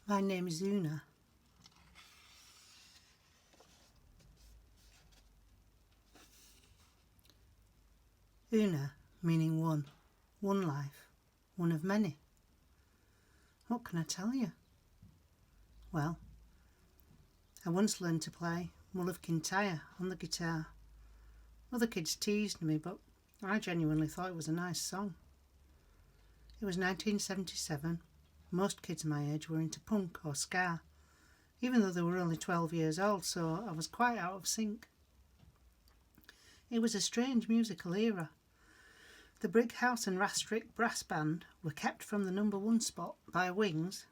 My name is Una. Una meaning one life, one of many. What can I tell you? Well, I once learned to play Mull of Kintyre on the guitar. Other kids teased me, but I genuinely thought it was a nice song. It was 1977. Most kids my age were into punk or ska, even though they were only 12 years old, so I was quite out of sync. It was a strange musical era. The Brighouse and Rastrick brass band were kept from the number one spot by Wings.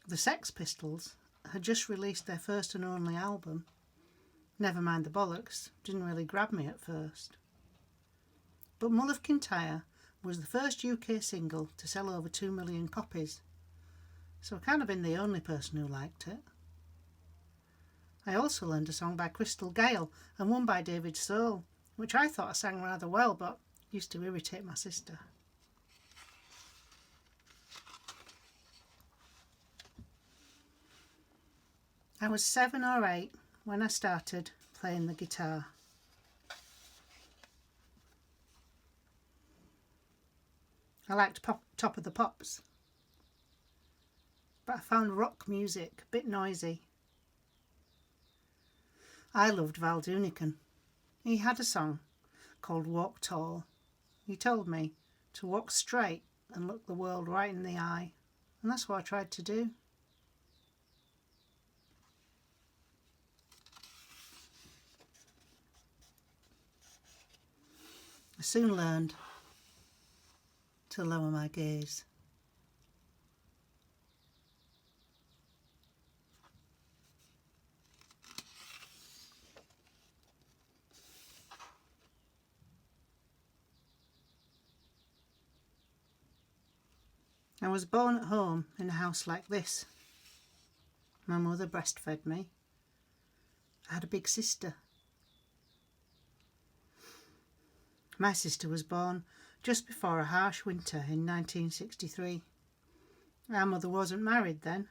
The Sex Pistols had just released their first and only album. Never Mind the Bollocks didn't really grab me at first. But Mull of Kintyre was the first UK single to sell over 2 million copies, so I've kind of been the only person who liked it. I also learned a song by Crystal Gale and one by David Soul, which I thought I sang rather well, but used to irritate my sister. I was 7 or 8 when I started playing the guitar. I liked Top of the Pops, but I found rock music a bit noisy. I loved Val Doonican. He had a song called Walk Tall. He told me to walk straight and look the world right in the eye, and that's what I tried to do. I soon learned to lower my gaze. I was born at home in a house like this. My mother breastfed me. I had a big sister. My sister was born just before a harsh winter in 1963. Our mother wasn't married then.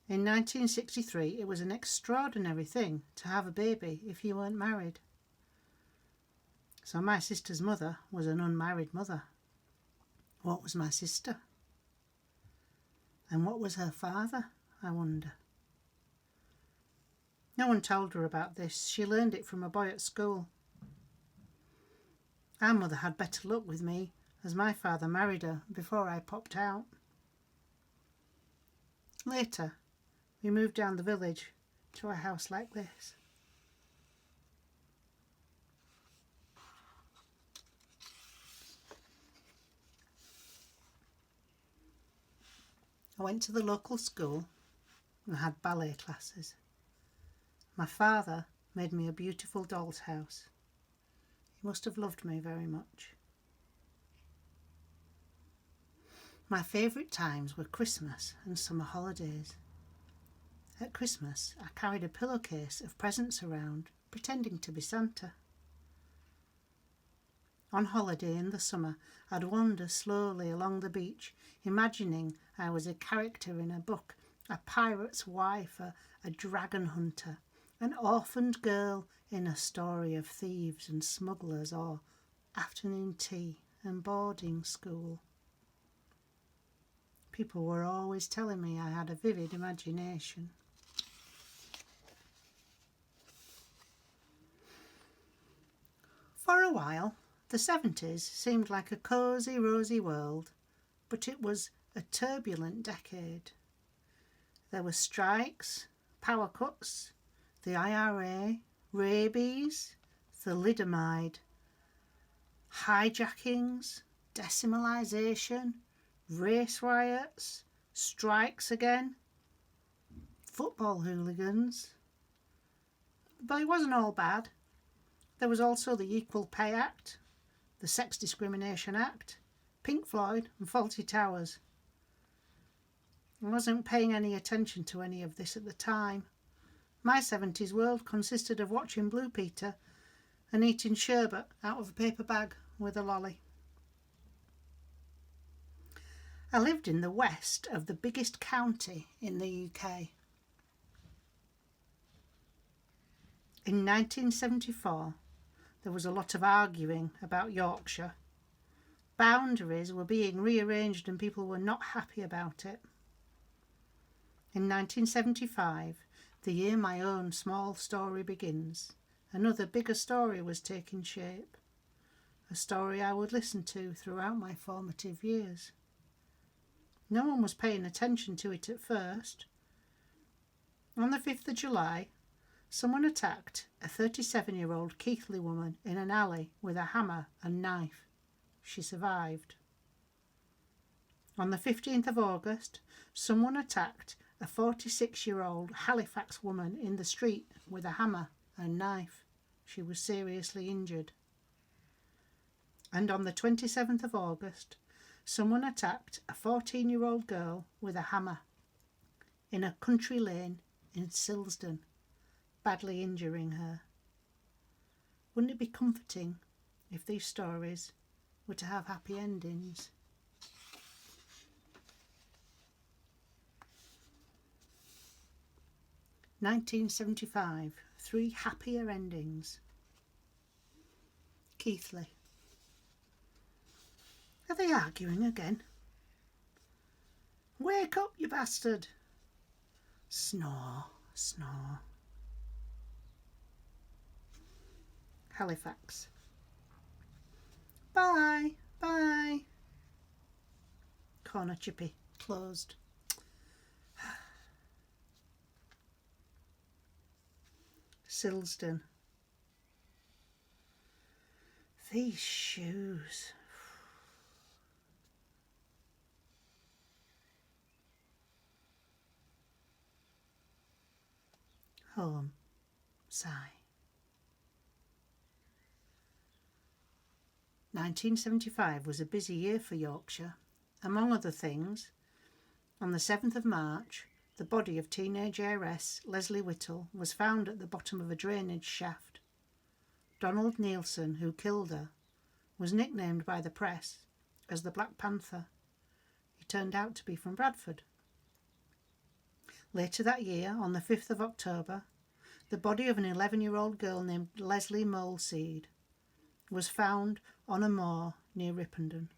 In 1963, it was an extraordinary thing to have a baby if you weren't married. So my sister's mother was an unmarried mother. What was my sister? And what was her father, I wonder? No one told her about this. She learned it from a boy at school. Our mother had better luck with me, as my father married her before I popped out. Later, we moved down the village to a house like this. I went to the local school and had ballet classes. My father made me a beautiful doll's house. He must have loved me very much. My favourite times were Christmas and summer holidays. At Christmas, I carried a pillowcase of presents around, pretending to be Santa. On holiday in the summer, I'd wander slowly along the beach, imagining I was a character in a book, a pirate's wife, a dragon hunter, an orphaned girl in a story of thieves and smugglers, or afternoon tea and boarding school. People were always telling me I had a vivid imagination. For a while, the 70s seemed like a cosy, rosy world, but it was a turbulent decade. There were strikes, power cuts, the IRA, rabies, thalidomide, hijackings, decimalisation, race riots, strikes again, football hooligans. But it wasn't all bad. There was also the Equal Pay Act, the Sex Discrimination Act, Pink Floyd and Fawlty Towers. I wasn't paying any attention to any of this at the time. My 70s world consisted of watching Blue Peter and eating sherbet out of a paper bag with a lolly. I lived in the west of the biggest county in the UK. In 1974, there was a lot of arguing about Yorkshire. Boundaries were being rearranged and people were not happy about it. In 1975, the year my own small story begins, another bigger story was taking shape, a story I would listen to throughout my formative years. No one was paying attention to it at first. On the 5th of July, someone attacked a 37-year-old Keighley woman in an alley with a hammer and knife. She survived. On the 15th of August, someone attacked a 46-year-old Halifax woman in the street with a hammer and knife. She was seriously injured. And on the 27th of August, someone attacked a 14-year-old girl with a hammer in a country lane in Silsden, badly injuring her. Wouldn't it be comforting if these stories were to have happy endings? (1975) 3 happier endings. Keighley. Are they arguing again? Wake up, you bastard! Snore, snore. Halifax. Bye, bye. Corner chippy, closed. Silsden. These shoes. Home. Sigh. 1975 was a busy year for Yorkshire. Among other things, on the 7th of March, the body of teenage heiress Leslie Whittle was found at the bottom of a drainage shaft. Donald Neilson, who killed her, was nicknamed by the press as the Black Panther. He turned out to be from Bradford. Later that year, on the 5th of October, the body of an 11-year-old girl named Leslie Moleseed was found on a moor near Ripponden.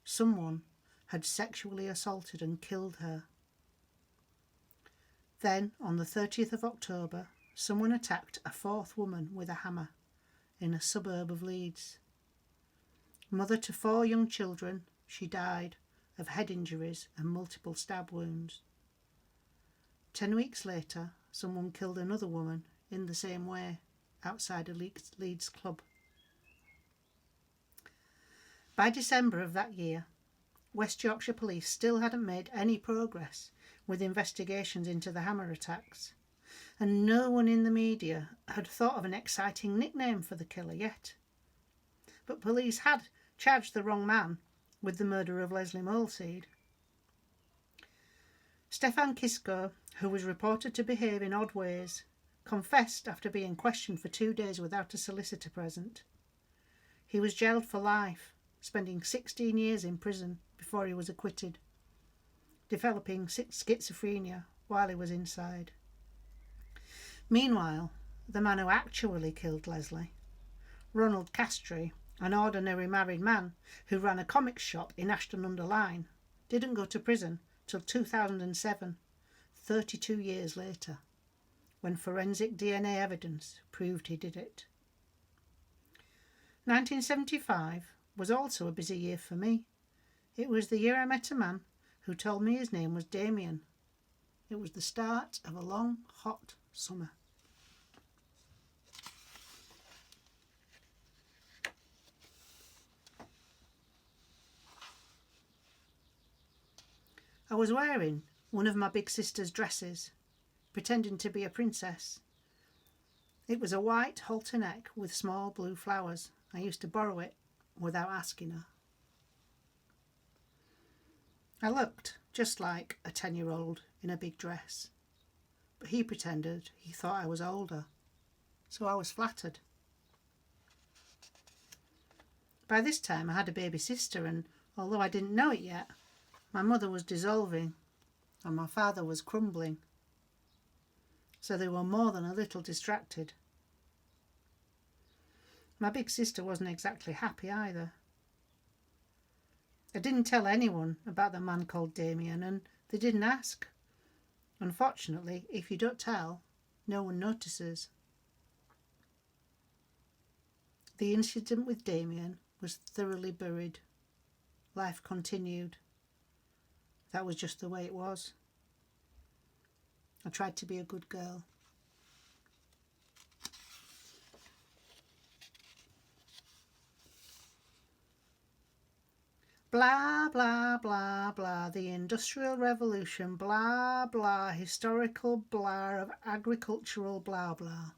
Someone had sexually assaulted and killed her. Then, on the 30th of October, someone attacked a 4th woman with a hammer in a suburb of Leeds. Mother to 4 young children, she died of head injuries and multiple stab wounds. 10 weeks later, someone killed another woman in the same way outside a Leeds club. By December of that year, West Yorkshire Police still hadn't made any progress with investigations into the hammer attacks, and no one in the media had thought of an exciting nickname for the killer yet. But police had charged the wrong man with the murder of Leslie Moleseed. Stefan Kisko, who was reported to behave in odd ways, confessed after being questioned for 2 days without a solicitor present. He was jailed for life, spending 16 years in prison before he was acquitted, developing schizophrenia while he was inside. Meanwhile, the man who actually killed Leslie, Ronald Castry, an ordinary married man who ran a comics shop in Ashton-under-Lyne, didn't go to prison till 2007, 32 years later, when forensic DNA evidence proved he did it. 1975 was also a busy year for me. It was the year I met a man who told me his name was Damien. It was the start of a long, hot summer. I was wearing one of my big sister's dresses, pretending to be a princess. It was a white halter neck with small blue flowers. I used to borrow it without asking her. I looked just like a 10-year-old in a big dress, but he pretended he thought I was older, so I was flattered. By this time I had a baby sister, and although I didn't know it yet, My mother was dissolving and my father was crumbling, so they were more than a little distracted. My big sister wasn't exactly happy either. I didn't tell anyone about the man called Damien, and they didn't ask. Unfortunately, if you don't tell, no one notices. The incident with Damien was thoroughly buried. Life continued. That was just the way it was. I tried to be a good girl. Blah, blah, blah, blah, the Industrial Revolution, blah, blah, historical blah of agricultural blah, blah.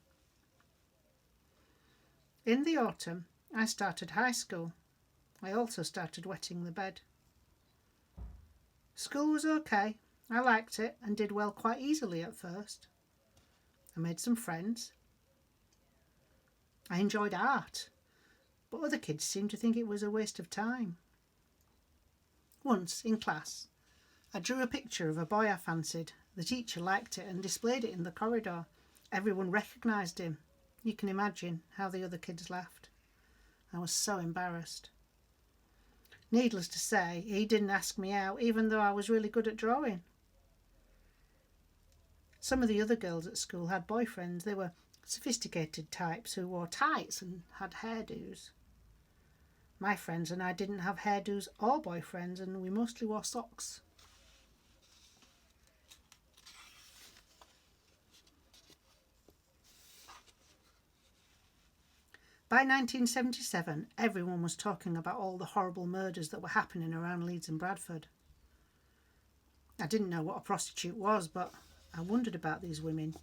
In the autumn, I started high school. I also started wetting the bed. School was okay. I liked it and did well quite easily at first. I made some friends. I enjoyed art, but other kids seemed to think it was a waste of time. Once, in class, I drew a picture of a boy I fancied. The teacher liked it and displayed it in the corridor. Everyone recognised him. You can imagine how the other kids laughed. I was so embarrassed. Needless to say, he didn't ask me out, even though I was really good at drawing. Some of the other girls at school had boyfriends. They were sophisticated types who wore tights and had hairdos. My friends and I didn't have hairdos or boyfriends, and we mostly wore socks. By 1977, everyone was talking about all the horrible murders that were happening around Leeds and Bradford. I didn't know what a prostitute was, but I wondered about these women.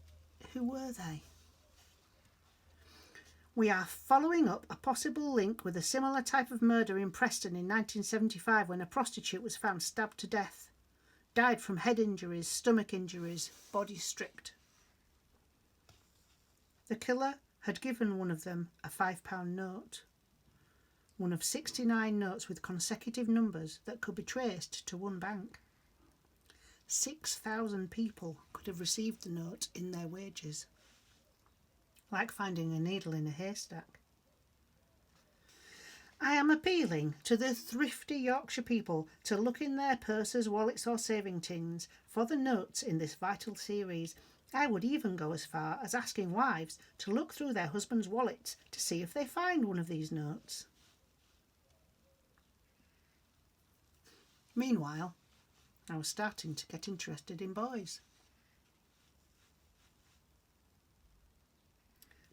Who were they? We are following up a possible link with a similar type of murder in Preston in 1975 when a prostitute was found stabbed to death. Died from head injuries, stomach injuries, body stripped. The killer had given one of them a £5 note. One of 69 notes with consecutive numbers that could be traced to one bank. 6,000 people could have received the note in their wages. Like finding a needle in a haystack. I am appealing to the thrifty Yorkshire people to look in their purses, wallets or saving tins for the notes in this vital series. I would even go as far as asking wives to look through their husbands' wallets to see if they find one of these notes. Meanwhile, I was starting to get interested in boys.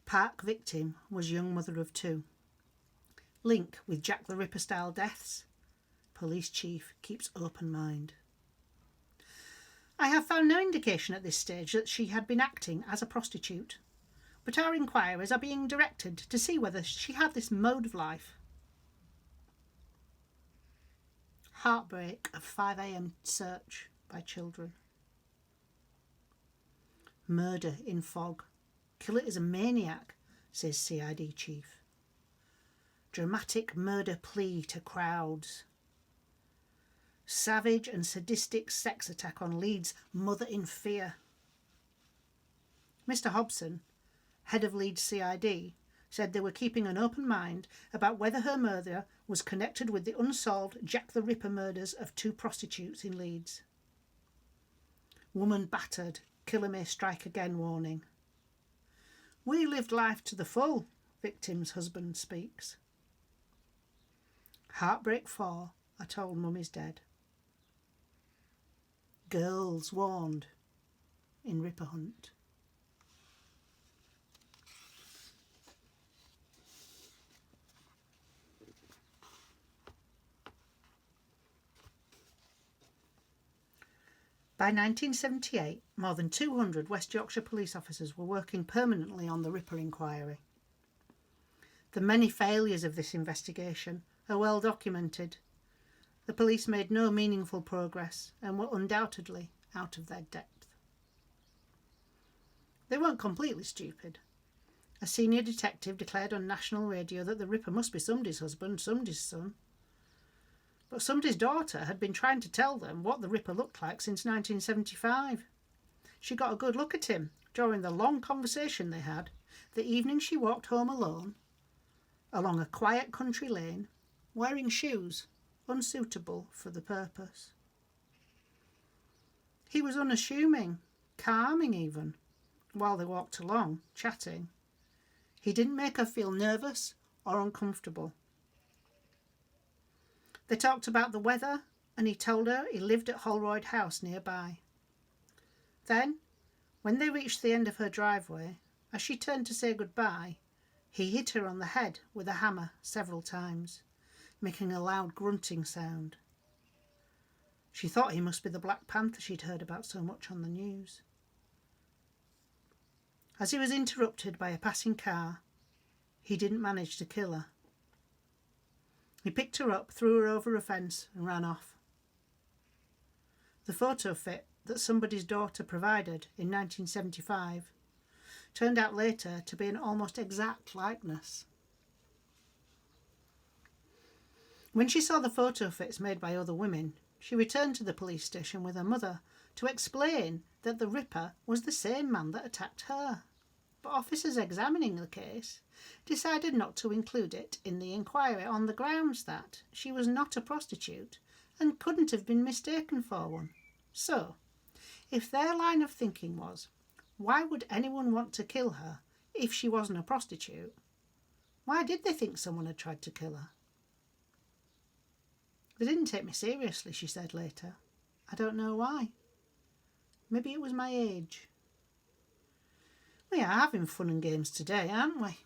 Park victim was young mother of 2. Link with Jack the Ripper style deaths. Police chief keeps open mind. I have found no indication at this stage that she had been acting as a prostitute, but our inquiries are being directed to see whether she had this mode of life. Heartbreak of 5 a.m. search by children. Murder in fog. Killer is a maniac, says CID chief. Dramatic murder plea to crowds. Savage and sadistic sex attack on Leeds mother in fear. Mr Hobson, head of Leeds CID, said they were keeping an open mind about whether her murder was connected with the unsolved Jack the Ripper murders of 2 prostitutes in Leeds. Woman battered, killer may strike again warning. We lived life to the full, victim's husband speaks. Heartbreak 4, I told Mum is dead. Girls warned in Ripper Hunt. By 1978, more than 200 West Yorkshire police officers were working permanently on the Ripper inquiry. The many failures of this investigation are well documented. The police made no meaningful progress and were undoubtedly out of their depth. They weren't completely stupid. A senior detective declared on national radio that the Ripper must be somebody's husband, somebody's son. But somebody's daughter had been trying to tell them what the Ripper looked like since 1975. She got a good look at him during the long conversation they had the evening she walked home alone, along a quiet country lane, wearing shoes unsuitable for the purpose. He was unassuming, calming even, while they walked along, chatting. He didn't make her feel nervous or uncomfortable. They talked about the weather, and he told her he lived at Holroyd House nearby. Then, when they reached the end of her driveway, as she turned to say goodbye, he hit her on the head with a hammer several times, making a loud grunting sound. She thought he must be the Black Panther she'd heard about so much on the news. As he was interrupted by a passing car, he didn't manage to kill her. He picked her up, threw her over a fence and ran off. The photo fit that somebody's daughter provided in 1975 turned out later to be an almost exact likeness. When she saw the photo fits made by other women, she returned to the police station with her mother to explain that the Ripper was the same man that attacked her. But officers examining the case decided not to include it in the inquiry on the grounds that she was not a prostitute and couldn't have been mistaken for one. So, if their line of thinking was, why would anyone want to kill her if she wasn't a prostitute? Why did they think someone had tried to kill her? They didn't take me seriously, she said later. I don't know why. Maybe it was my age. We are having fun and games today, aren't we?